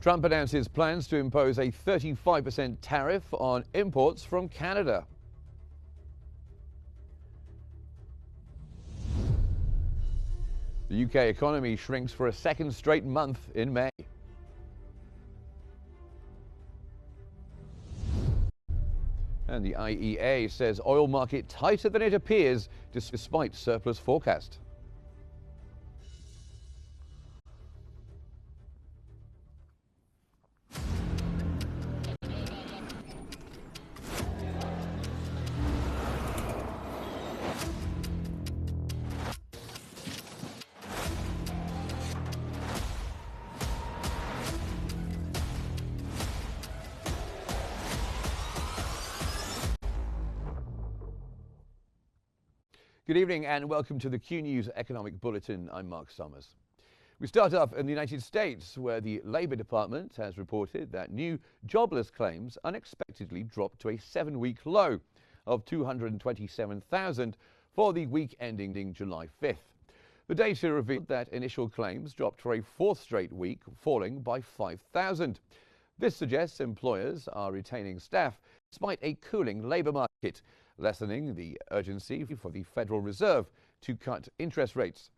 Trump announces plans to impose a 35% tariff on imports from Canada. The UK economy shrinks for a second straight month in May. And the IEA says oil market tighter than it appears despite surplus forecast. Good evening and welcome to the Qnews Economic Bulletin. I'm Mark Summers. We start off in the United States, where the Labour Department has reported that new jobless claims unexpectedly dropped to a 7-week low of 227,000 for the week ending July 5th. The data revealed that initial claims dropped for a fourth straight week, falling by 5,000. This suggests employers are retaining staff despite a cooling labour market, lessening the urgency for the Federal Reserve to cut interest rates.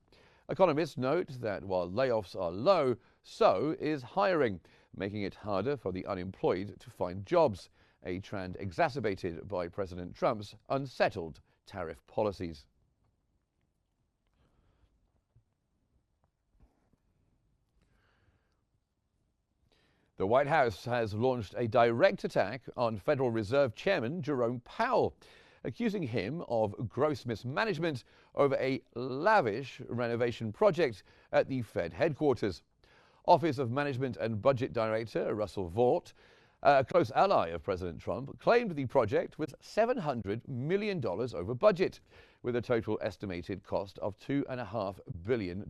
Economists note that while layoffs are low, so is hiring, making it harder for the unemployed to find jobs, a trend exacerbated by President Trump's unsettled tariff policies. The White House has launched a direct attack on Federal Reserve Chairman Jerome Powell, accusing him of gross mismanagement over a lavish renovation project at the Fed headquarters. Office of Management and Budget Director Russell Vought, a close ally of President Trump, claimed the project was $700 million over budget, with a total estimated cost of $2.5 billion,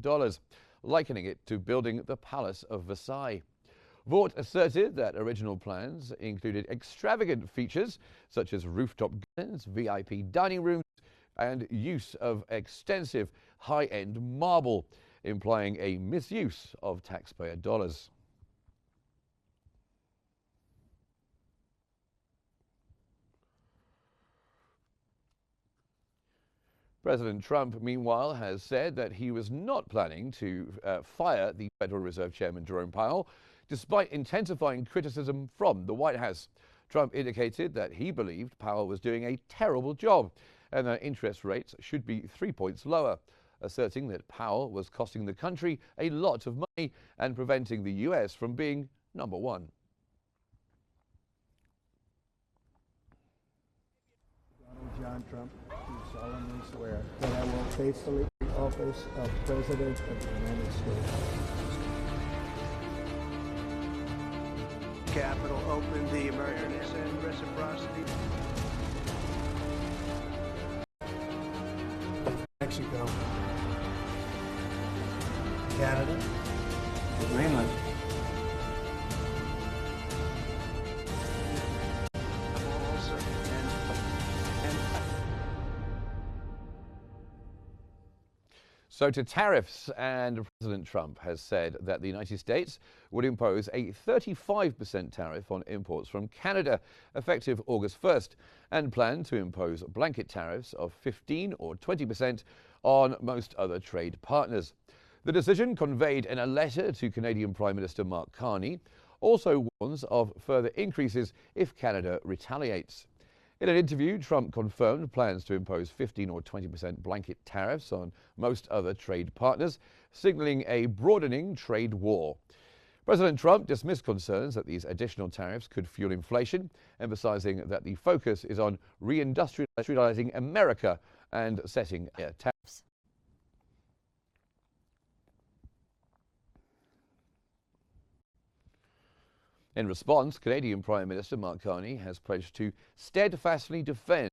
likening it to building the Palace of Versailles. Vought asserted that original plans included extravagant features such as rooftop gardens, VIP dining rooms, and use of extensive high-end marble, implying a misuse of taxpayer dollars. President Trump, meanwhile, has said that he was not planning to fire the Federal Reserve Chairman Jerome Powell, despite intensifying criticism from the White House. Trump indicated that he believed Powell was doing a terrible job and that interest rates should be 3 points lower, asserting that Powell was costing the country a lot of money and preventing the U.S. from being number one. John Trump, do solemnly swear that I will faithfully the office of President of the United States. Capitol open the emergency and reciprocity. Mexico. Canada. Greenland. So to tariffs, and President Trump has said that the United States would impose a 35% tariff on imports from Canada effective August 1st and plan to impose blanket tariffs of 15 or 20% on most other trade partners. The decision, conveyed in a letter to Canadian Prime Minister Mark Carney, also warns of further increases if Canada retaliates. In an interview, Trump confirmed plans to impose 15 or 20% blanket tariffs on most other trade partners, signaling a broadening trade war. President Trump dismissed concerns that these additional tariffs could fuel inflation, emphasizing that the focus is on reindustrializing America and setting tariffs. In response, Canadian Prime Minister Mark Carney has pledged to steadfastly defend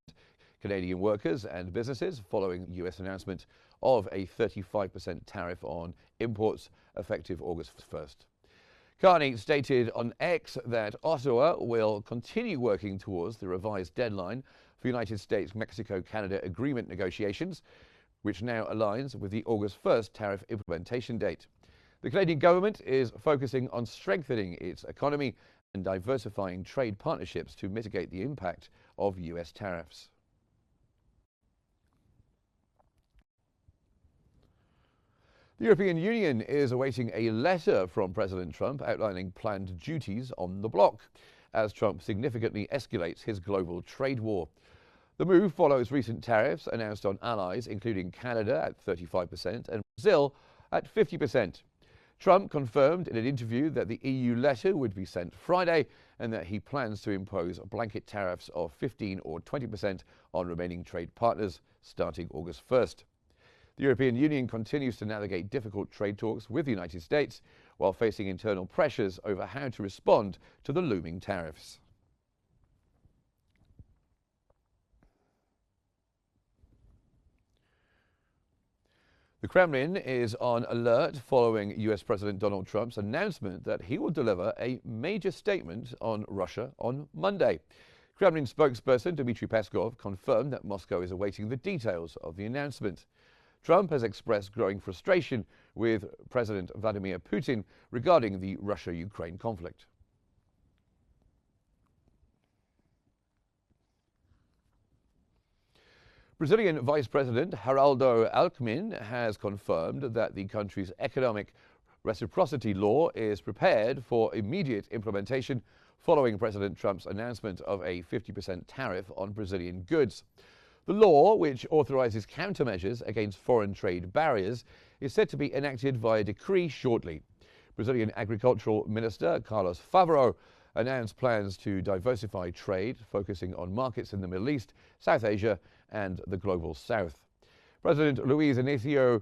Canadian workers and businesses following U.S. announcement of a 35% tariff on imports effective August 1st. Carney stated on X that Ottawa will continue working towards the revised deadline for United States-Mexico-Canada agreement negotiations, which now aligns with the August 1st tariff implementation date. The Canadian government is focusing on strengthening its economy and diversifying trade partnerships to mitigate the impact of US tariffs. The European Union is awaiting a letter from President Trump outlining planned duties on the bloc, as Trump significantly escalates his global trade war. The move follows recent tariffs announced on allies, including Canada at 35% and Brazil at 50%. Trump confirmed in an interview that the EU letter would be sent Friday and that he plans to impose blanket tariffs of 15 or 20% on remaining trade partners starting August 1st. The European Union continues to navigate difficult trade talks with the United States while facing internal pressures over how to respond to the looming tariffs. The Kremlin is on alert following US President Donald Trump's announcement that he will deliver a major statement on Russia on Monday. Kremlin spokesperson Dmitry Peskov confirmed that Moscow is awaiting the details of the announcement. Trump has expressed growing frustration with President Vladimir Putin regarding the Russia-Ukraine conflict. Brazilian Vice President Geraldo Alckmin has confirmed that the country's economic reciprocity law is prepared for immediate implementation following President Trump's announcement of a 50% tariff on Brazilian goods. The law, which authorizes countermeasures against foreign trade barriers, is set to be enacted via decree shortly. Brazilian Agricultural Minister Carlos Favaro announced plans to diversify trade, focusing on markets in the Middle East, South Asia, and the Global South. President Luiz Inácio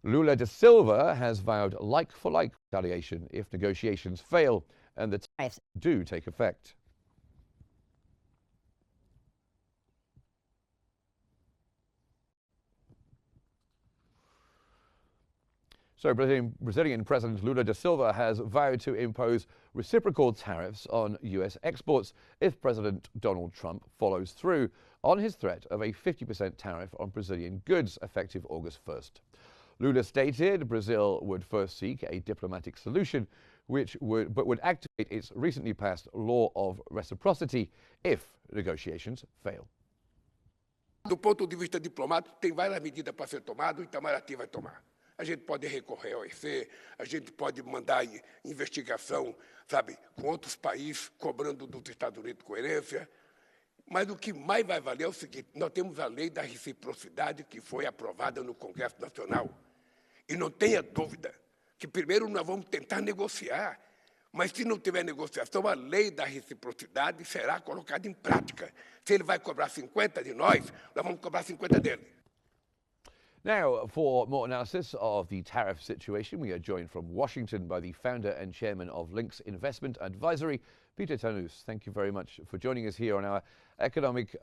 Lula da Silva has vowed like-for-like retaliation if negotiations fail and the tariffs do take effect. So Brazilian President Lula da Silva has vowed to impose reciprocal tariffs on US exports if President Donald Trump follows through on his threat of a 50% tariff on Brazilian goods effective August 1st. Lula stated Brazil would first seek a diplomatic solution but would activate its recently passed law of reciprocity if negotiations fail. Do ponto de vista diplomático, tem várias medidas para ser tomado e Itamaraty vai tomar. A gente pode recorrer ao OEC, a gente pode mandar investigação, sabe, com outros países, cobrando dos Estados Unidos coerência. Mas o que mais vai valer é o seguinte: nós temos a lei da reciprocidade que foi aprovada no Congresso Nacional. E não tenha dúvida que primeiro nós vamos tentar negociar, mas se não tiver negociação, a lei da reciprocidade será colocada em prática. Se ele vai cobrar 50 de nós vamos cobrar 50 dele. Now, for more analysis of the tariff situation, we are joined from Washington by the founder and chairman of Lynx Investment Advisory, Peter Qnews. Thank you very much for joining us here on our economic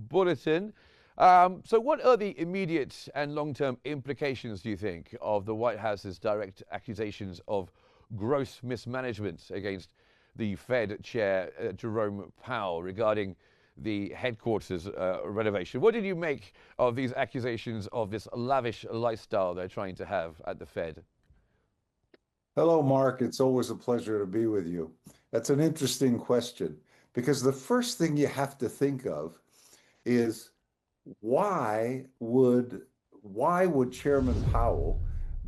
bulletin. So what are the immediate and long-term implications, do you think, of the White House's direct accusations of gross mismanagement against the Fed chair, Jerome Powell, regarding the headquarters renovation? What did you make of these accusations of this lavish lifestyle they're trying to have at the Fed? Hello, Mark. It's always a pleasure to be with you. That's an interesting question, because the first thing you have to think of is why would Chairman Powell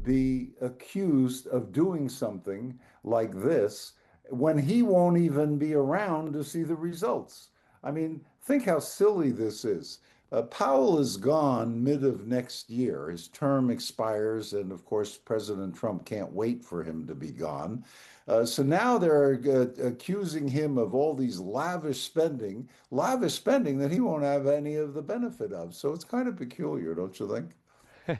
be accused of doing something like this when he won't even be around to see the results? I mean, think how silly this is. Powell is gone mid of next year. His term expires, and of course, President Trump can't wait for him to be gone. So now they're accusing him of all these lavish spending that he won't have any of the benefit of. So it's kind of peculiar, don't you think?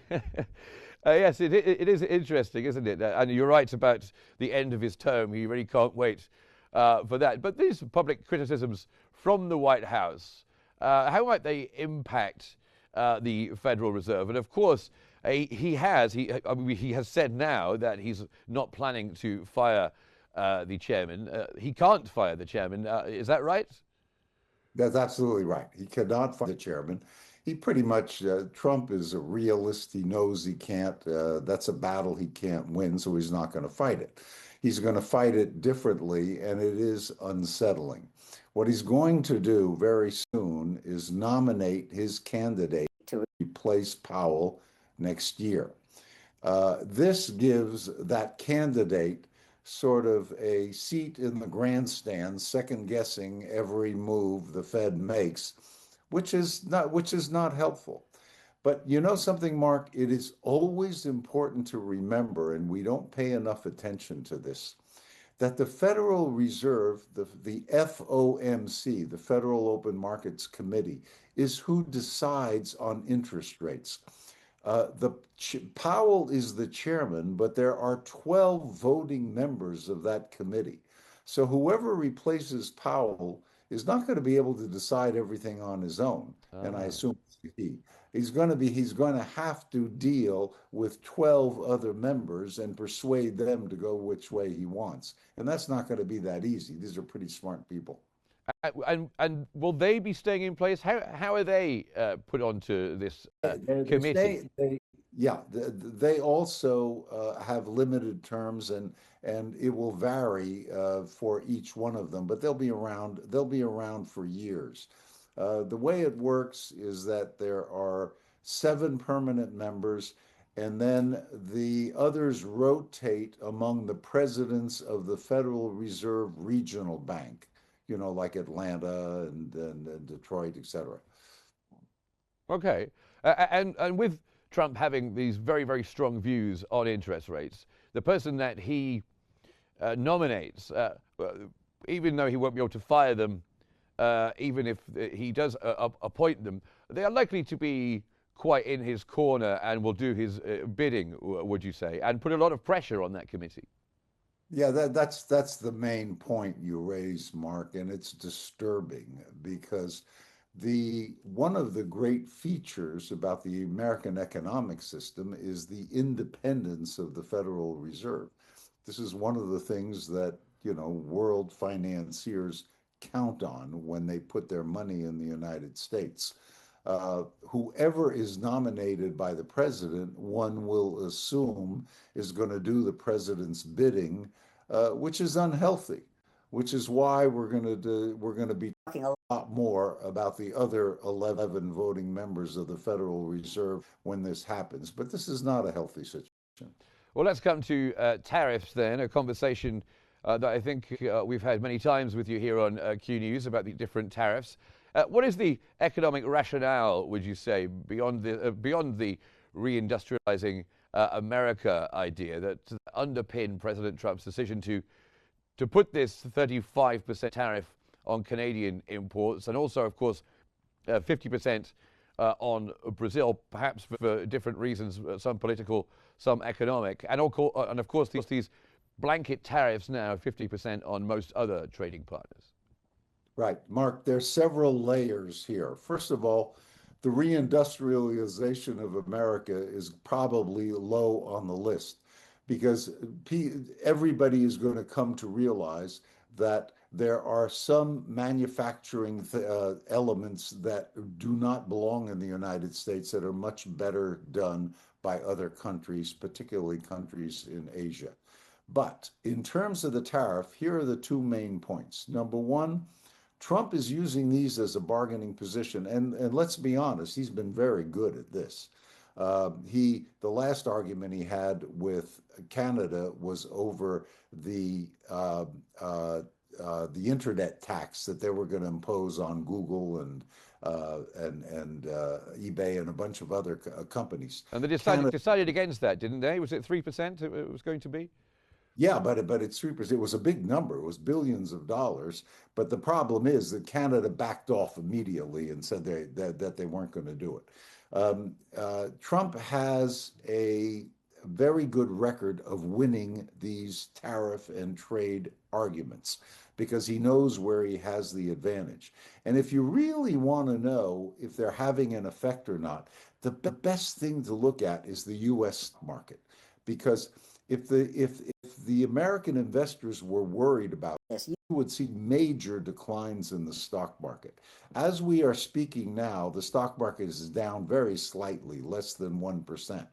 Yes, it is interesting, isn't it? And you're right about the end of his term. He really can't wait for that. But these public criticisms from the White House, how might they impact the Federal Reserve? And of course, he has said now that he's not planning to fire the chairman. He can't fire the chairman. Is that right? That's absolutely right. He cannot fire the chairman. he pretty much, Trump is a realist. He knows he can't, that's a battle he can't win, so he's not going to fight it. He's going to fight it differently, and it is unsettling. What he's going to do very soon is nominate his candidate to replace Powell next year. This gives that candidate sort of a seat in the grandstand, second guessing every move the Fed makes, which is not helpful. But you know something, Mark? It is always important to remember, and we don't pay enough attention to this, that the Federal Reserve, the FOMC, the Federal Open Markets Committee, is who decides on interest rates. Powell is the chairman, but there are 12 voting members of that committee. So whoever replaces Powell is not going to be able to decide everything on his own. And I assume he's going to have to deal with 12 other members and persuade them to go which way he wants. And that's not going to be that easy. These are pretty smart people. And will they be staying in place? How are they put onto this committee? They also have limited terms, and it will vary for each one of them, but they'll be around. They'll be around for years. The way it works is that there are 7 permanent members, and then the others rotate among the presidents of the Federal Reserve Regional Bank, like Atlanta and Detroit, et cetera. Okay. And with Trump having these very, very strong views on interest rates, the person that he nominates, even though he won't be able to fire them, even if he does appoint them, they are likely to be quite in his corner and will do his bidding, would you say, and put a lot of pressure on that committee. Yeah, that's the main point you raise, Mark, and it's disturbing because one of the great features about the American economic system is the independence of the Federal Reserve. This is one of the things that, world financiers count on when they put their money in the United States. Whoever is nominated by the president, one will assume is going to do the president's bidding, which is unhealthy, which is why we're going to be talking a lot more about the other 11 voting members of the Federal Reserve when this happens. But this is not a healthy situation. Well, let's come to tariffs then, a conversation that I think we've had many times with you here on Q News about the different tariffs. What is the economic rationale, would you say, beyond the reindustrializing America idea that underpin President Trump's decision to put this 35% tariff on Canadian imports, and also, of course, 50% on Brazil, perhaps for different reasons, some political, some economic, and of course these blanket tariffs now, 50% on most other trading partners. Right, Mark, there's several layers here. First of all, the reindustrialization of America is probably low on the list because everybody is going to come to realize that there are some manufacturing elements that do not belong in the United States that are much better done by other countries, particularly countries in Asia. But in terms of the tariff, here are the 2 main points. Number one, Trump is using these as a bargaining position, and let's be honest, he's been very good at this. The last argument he had with Canada was over the internet tax that they were going to impose on Google and eBay and a bunch of other companies. And they decided against that, didn't they? Was it 3% it was going to be? Yeah, but it's 3%. It was a big number. It was billions of dollars. But the problem is that Canada backed off immediately and said that they weren't going to do it. Trump has a very good record of winning these tariff and trade arguments because he knows where he has the advantage. And if you really want to know if they're having an effect or not, the best thing to look at is the U.S. market, because if the American investors were worried about this, you would see major declines in the stock market. As we are speaking now, the stock market is down very slightly, less than 1%.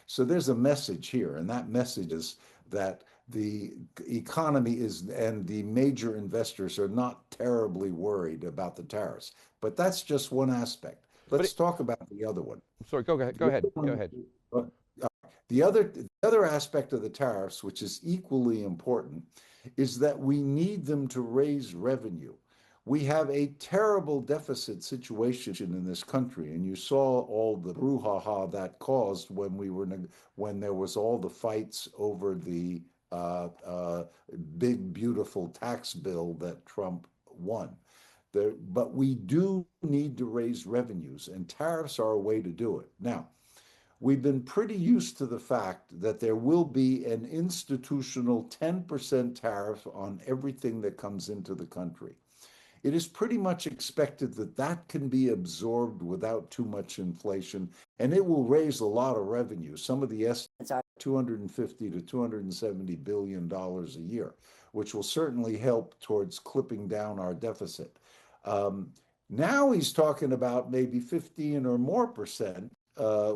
So there's a message here, and that message is that the economy is, and the major investors are not terribly worried about the tariffs. But that's just one aspect. Let's talk about the other one. Sorry, go ahead. Go ahead. Go ahead. The other aspect of the tariffs, which is equally important, is that we need them to raise revenue. We have a terrible deficit situation in this country, and you saw all the brouhaha that caused when there was all the fights over the big beautiful tax bill that Trump won. But we do need to raise revenues, and tariffs are a way to do it. Now, we've been pretty used to the fact that there will be an institutional 10% tariff on everything that comes into the country. It is pretty much expected that that can be absorbed without too much inflation, and it will raise a lot of revenue. Some of the estimates are $250 to $270 billion a year, which will certainly help towards clipping down our deficit. Now he's talking about maybe 15 or more percent,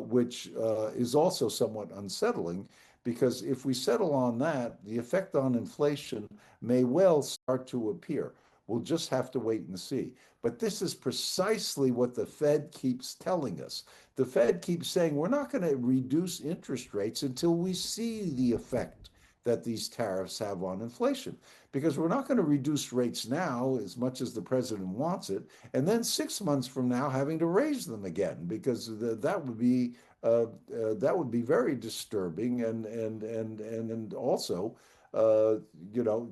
which is also somewhat unsettling, because if we settle on that, the effect on inflation may well start to appear. We'll just have to wait and see. But this is precisely what the Fed keeps telling us. The Fed keeps saying we're not going to reduce interest rates until we see the effect that these tariffs have on inflation, because we're not going to reduce rates now as much as the president wants it, and then 6 months from now having to raise them again, because that would be very disturbing and also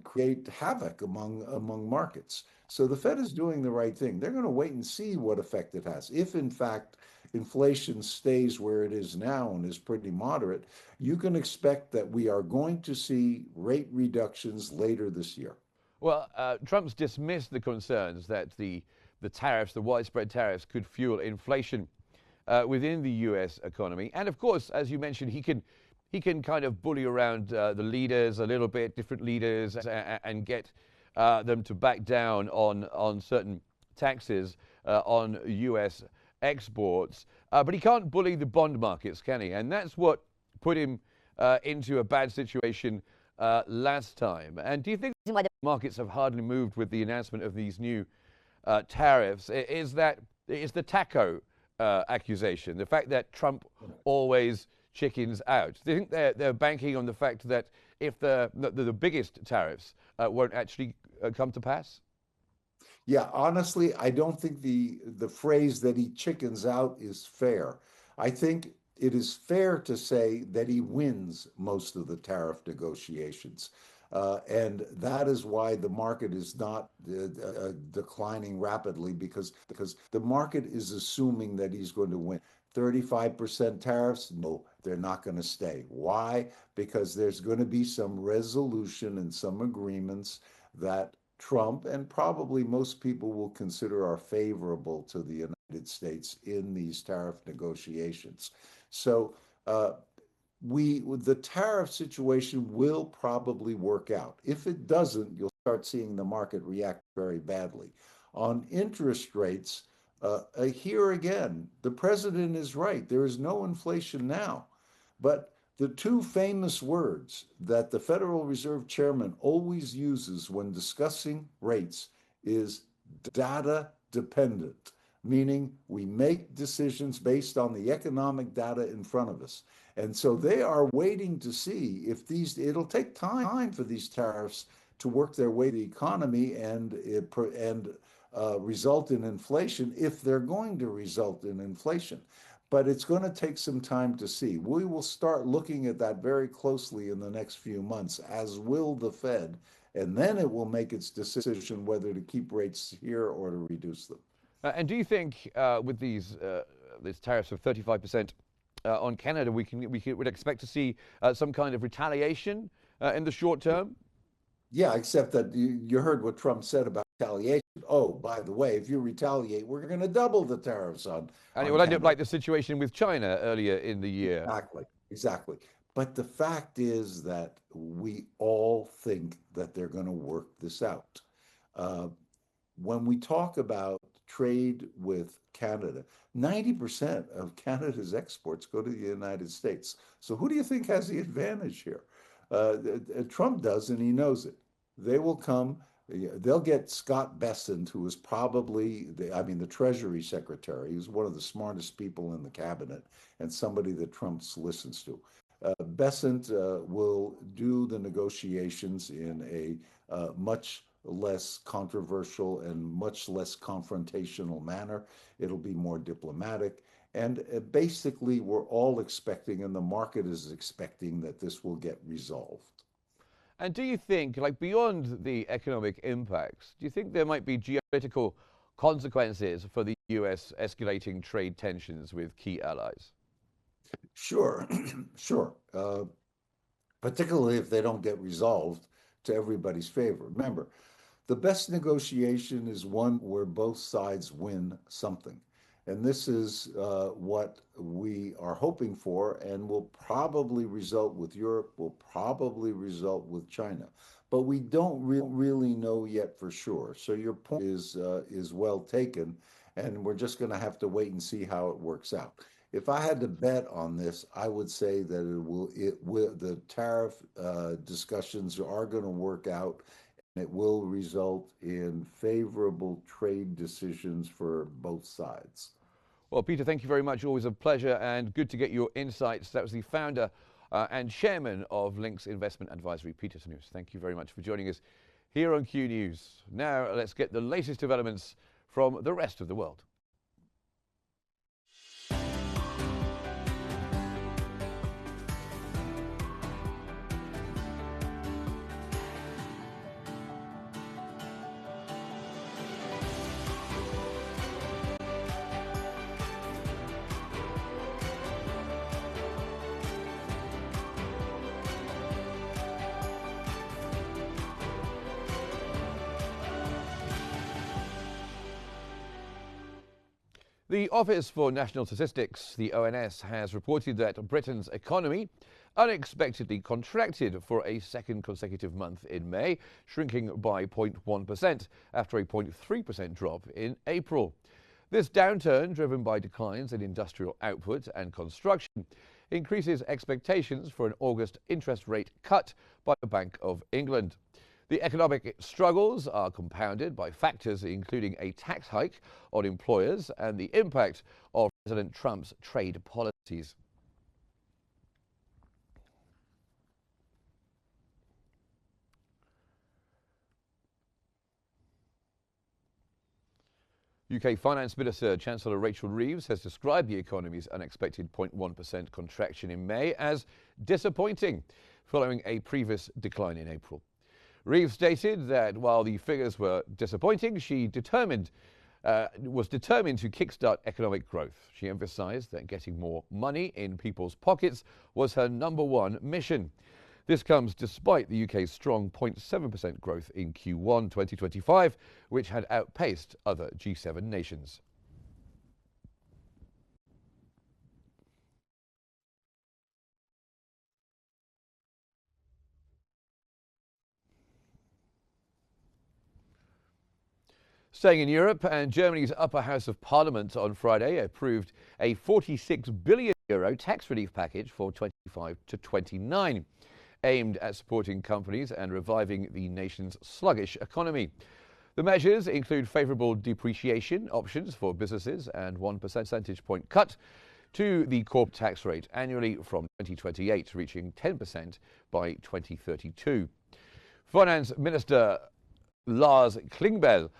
create havoc among markets. So the Fed is doing the right thing. They're going to wait and see what effect it has. If in fact inflation stays where it is now and is pretty moderate, you can expect that we are going to see rate reductions later this year. Well, Trump's dismissed the concerns that the tariffs, the widespread tariffs, could fuel inflation within the U.S. economy. And of course, as you mentioned, he can kind of bully around the leaders a little bit, different leaders, and get them to back down on certain taxes on U.S. exports. But he can't bully the bond markets, can he? And that's what put him into a bad situation last time. And do you think why the markets have hardly moved with the announcement of these new tariffs is the taco accusation, the fact that Trump always chickens out? Do you think they're banking on the fact that if the biggest tariffs won't actually come to pass? Yeah, honestly, I don't think the phrase that he chickens out is fair. I think it is fair to say that he wins most of the tariff negotiations. And that is why the market is not declining rapidly, because the market is assuming that he's going to win. 35% tariffs? No, they're not going to stay. Why? Because there's going to be some resolution and some agreements that Trump and probably most people will consider are favorable to the United States in these tariff negotiations. So the tariff situation will probably work out. If it doesn't, you'll start seeing the market react very badly. On interest rates, here again, the president is right. There is no inflation now. But the two famous words that the Federal Reserve Chairman always uses when discussing rates is data dependent, meaning we make decisions based on the economic data in front of us. And so they are waiting to see if it'll take time for these tariffs to work their way to the economy and result in inflation, if they're going to result in inflation. But it's going to take some time to see. We will start looking at that very closely in the next few months, as will the Fed, and then it will make its decision whether to keep rates here or to reduce them. And do you think with these tariffs of 35% on Canada, we would expect to see some kind of retaliation in the short term? Yeah, except that you heard what Trump said about retaliation. Oh, by the way, if you retaliate, we're going to double the tariffs on. And it will end up like the situation with China earlier in the year. Exactly. But the fact is that we all think that they're going to work this out. Uh, when we talk about trade with Canada, 90% of Canada's exports go to the United States. So who do you think has the advantage here? Trump does, and he knows it. They will come. They'll get Scott Bessent, who is probably, the Treasury Secretary, who's one of the smartest people in the cabinet and somebody that Trump listens to. Bessent will do the negotiations in a much less controversial and much less confrontational manner. It'll be more diplomatic. And basically, we're all expecting, and the market is expecting, that this will get resolved. And do you think, like beyond the economic impacts, do you think there might be geopolitical consequences for the US escalating trade tensions with key allies? Sure, sure. Particularly if they don't get resolved to everybody's favor. Remember, the best negotiation is one where both sides win something. And this is what we are hoping for, and will probably result with Europe, will probably result with China. But we don't really know yet for sure. So your point is well taken, and we're just going to have to wait and see how it works out. If I had to bet on this, I would say that the tariff discussions are going to work out, and it will result in favorable trade decisions for both sides. Well, Peter, thank you very much. Always a pleasure and good to get your insights. That was the founder and chairman of Link's Investment Advisory, Peter Qnews. Thank you very much for joining us here on Q News. Now, let's get the latest developments from the rest of the world. The Office for National Statistics, the ONS, has reported that Britain's economy unexpectedly contracted for a second consecutive month in May, shrinking by 0.1% after a 0.3% drop in April. This downturn, driven by declines in industrial output and construction, increases expectations for an August interest rate cut by the Bank of England. The economic struggles are compounded by factors including a tax hike on employers and the impact of President Trump's trade policies. UK Finance Minister Chancellor Rachel Reeves has described the economy's unexpected 0.1% contraction in May as disappointing, following a previous decline in April. Reeves stated that while the figures were disappointing, she was determined to kickstart economic growth. She emphasized that getting more money in people's pockets was her #1 mission. This comes despite the UK's strong 0.7% growth in Q1 2025, which had outpaced other G7 nations. Staying in Europe, and Germany's upper house of parliament on Friday approved a €46 billion tax relief package for 25 to 29, aimed at supporting companies and reviving the nation's sluggish economy. The measures include favourable depreciation options for businesses and 1 percentage point cut to the corporate tax rate annually from 2028, reaching 10% by 2032. Finance Minister Lars Klingbeil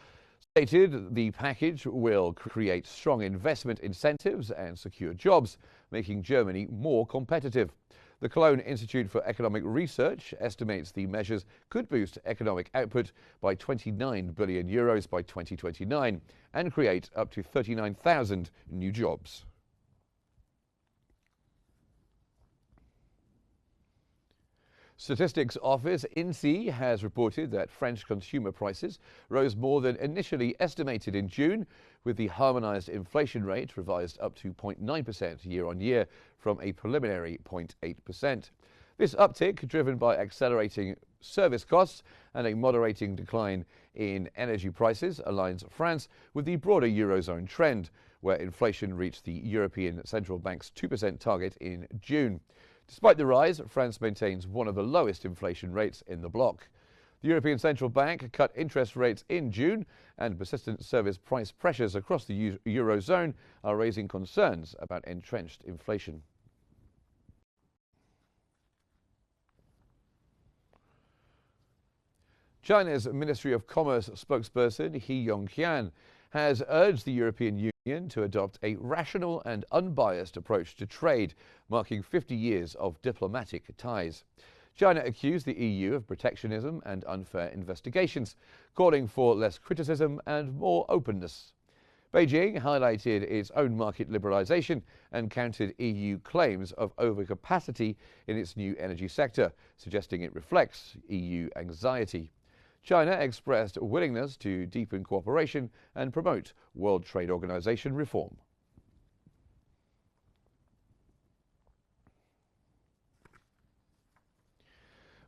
stated the package will create strong investment incentives and secure jobs, making Germany more competitive. The Cologne Institute for Economic Research estimates the measures could boost economic output by €29 billion by 2029 and create up to 39,000 new jobs. Statistics Office INSEE has reported that French consumer prices rose more than initially estimated in June, with the harmonized inflation rate revised up to 0.9% year-on-year from a preliminary 0.8%. This uptick, driven by accelerating service costs and a moderating decline in energy prices, aligns France with the broader Eurozone trend, where inflation reached the European Central Bank's 2% target in June. Despite the rise, France maintains one of the lowest inflation rates in the bloc. The European Central Bank cut interest rates in June, and persistent service price pressures across the Eurozone are raising concerns about entrenched inflation. China's Ministry of Commerce spokesperson He Yongqian has urged the European Union to adopt a rational and unbiased approach to trade, marking 50 years of diplomatic ties. China accused the EU of protectionism and unfair investigations, calling for less criticism and more openness. Beijing highlighted its own market liberalization and countered EU claims of overcapacity in its new energy sector, suggesting it reflects EU anxiety. China expressed willingness to deepen cooperation and promote World Trade Organization reform.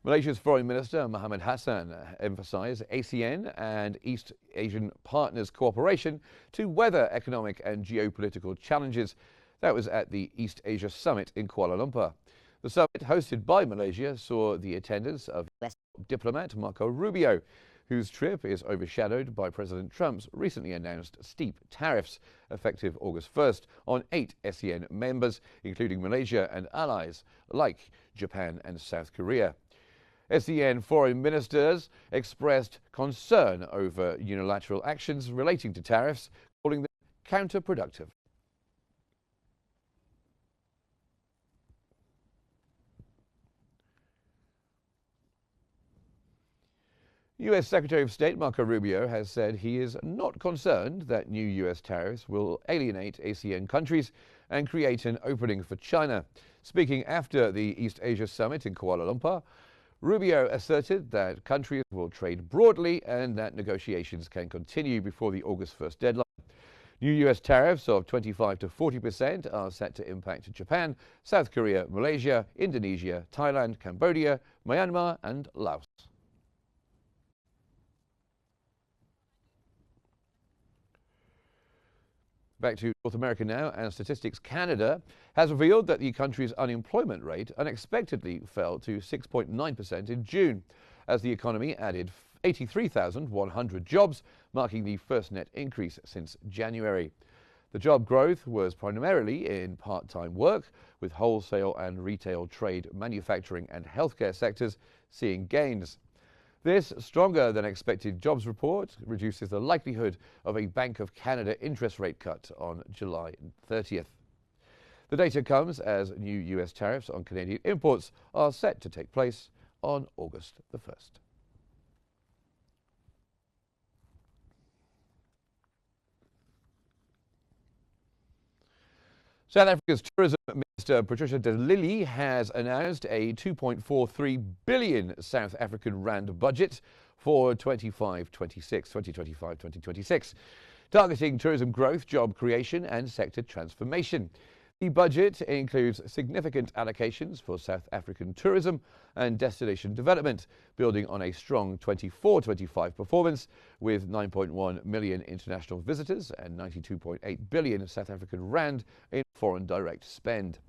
Malaysia's Foreign Minister Mohammed Hassan emphasized ASEAN and East Asian partners' cooperation to weather economic and geopolitical challenges. That was at the East Asia Summit in Kuala Lumpur. The summit, hosted by Malaysia, saw the attendance of US diplomat Marco Rubio, whose trip is overshadowed by President Trump's recently announced steep tariffs, effective August 1st, on 8 ASEAN members, including Malaysia and allies like Japan and South Korea. ASEAN foreign ministers expressed concern over unilateral actions relating to tariffs, calling them counterproductive. U.S. Secretary of State Marco Rubio has said he is not concerned that new U.S. tariffs will alienate ASEAN countries and create an opening for China. Speaking after the East Asia Summit in Kuala Lumpur, Rubio asserted that countries will trade broadly and that negotiations can continue before the August 1st deadline. New U.S. tariffs of 25% to 40% are set to impact Japan, South Korea, Malaysia, Indonesia, Thailand, Cambodia, Myanmar, and Laos. Back to North America now, and Statistics Canada has revealed that the country's unemployment rate unexpectedly fell to 6.9% in June, as the economy added 83,100 jobs, marking the first net increase since January. The job growth was primarily in part-time work, with wholesale and retail trade, manufacturing and healthcare sectors seeing gains. This stronger than expected jobs report reduces the likelihood of a Bank of Canada interest rate cut on July 30th. The data comes as new U.S. tariffs on Canadian imports are set to take place on August the 1st. South Africa's Tourism Minister Patricia de Lille has announced a 2.43 billion South African rand budget for 2025-26, targeting tourism growth, job creation and sector transformation. The budget includes significant allocations for South African tourism and destination development, building on a strong 24-25 performance with 9.1 million international visitors and 92.8 billion South African rand in foreign direct spend.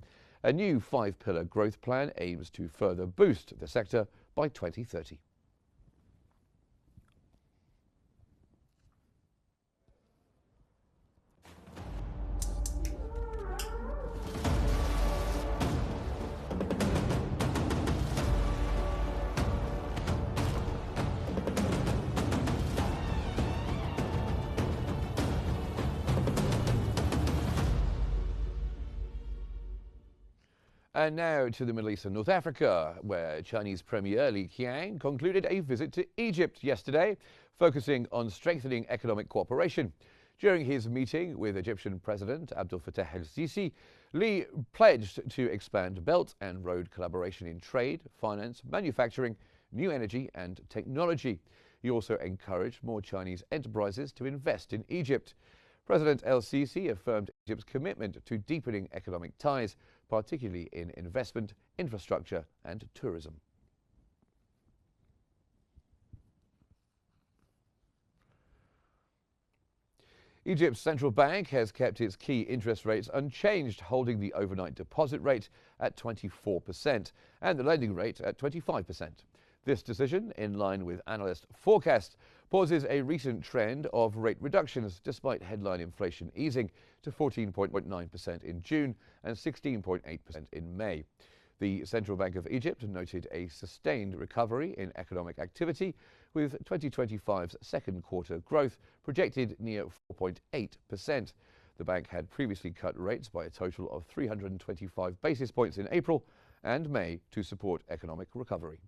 A new 5-pillar growth plan aims to further boost the sector by 2030. And now to the Middle East and North Africa, where Chinese Premier Li Qiang concluded a visit to Egypt yesterday, focusing on strengthening economic cooperation. During his meeting with Egyptian President Abdel Fattah el-Sisi, Lee pledged to expand Belt and Road collaboration in trade, finance, manufacturing, new energy and technology. He also encouraged more Chinese enterprises to invest in Egypt. President el-Sisi affirmed Egypt's commitment to deepening economic ties, particularly in investment, infrastructure and tourism. Egypt's central bank has kept its key interest rates unchanged, holding the overnight deposit rate at 24% and the lending rate at 25%. This decision, in line with analyst forecasts, pauses a recent trend of rate reductions despite headline inflation easing to 14.9% in June and 16.8% in May. The Central Bank of Egypt noted a sustained recovery in economic activity, with 2025's second quarter growth projected near 4.8%. The bank had previously cut rates by a total of 325 basis points in April and May to support economic recovery.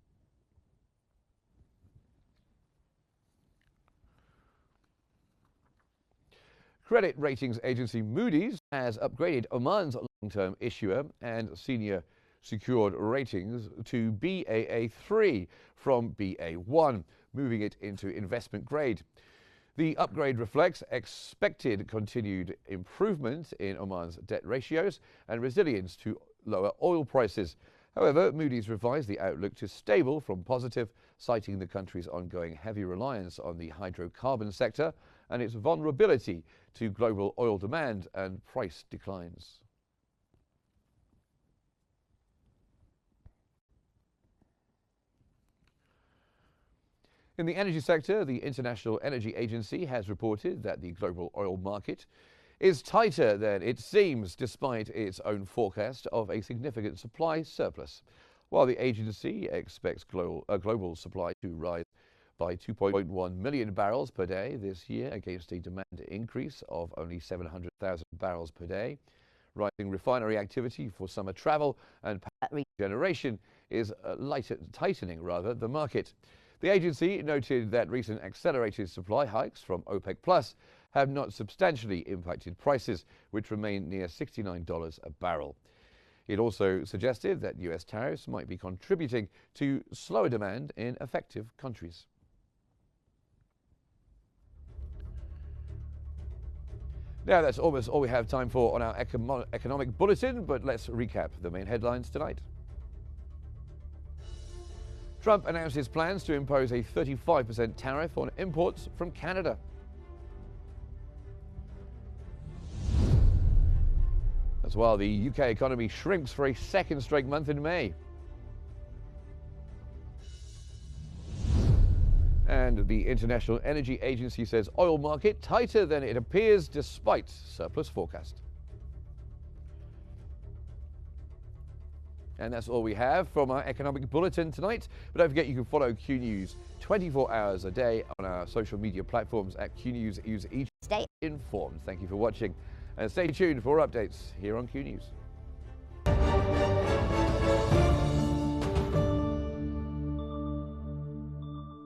Credit ratings agency Moody's has upgraded Oman's long-term issuer and senior secured ratings to Baa3 from Ba1, moving it into investment grade. The upgrade reflects expected continued improvement in Oman's debt ratios and resilience to lower oil prices. However, Moody's revised the outlook to stable from positive, citing the country's ongoing heavy reliance on the hydrocarbon sector and its vulnerability to global oil demand and price declines. In the energy sector, the International Energy Agency has reported that the global oil market is tighter than it seems, despite its own forecast of a significant supply surplus. While the agency expects global supply to rise by 2.1 million barrels per day this year against a demand increase of only 700,000 barrels per day, rising refinery activity for summer travel and power generation is tightening the market. The agency noted that recent accelerated supply hikes from OPEC Plus have not substantially impacted prices, which remain near $69 a barrel. It also suggested that US tariffs might be contributing to slower demand in affected countries. Now, that's almost all we have time for on our economic bulletin, but let's recap the main headlines tonight. Trump announced his plans to impose a 35% tariff on imports from Canada. As well, the UK economy shrinks for a second straight month in May. And the International Energy Agency says oil market tighter than it appears despite surplus forecast. And that's all we have from our economic bulletin tonight. But don't forget, you can follow Q News 24 hours a day on our social media platforms at Q News. Use each. Stay informed. Thank you for watching and stay tuned for updates here on Q News.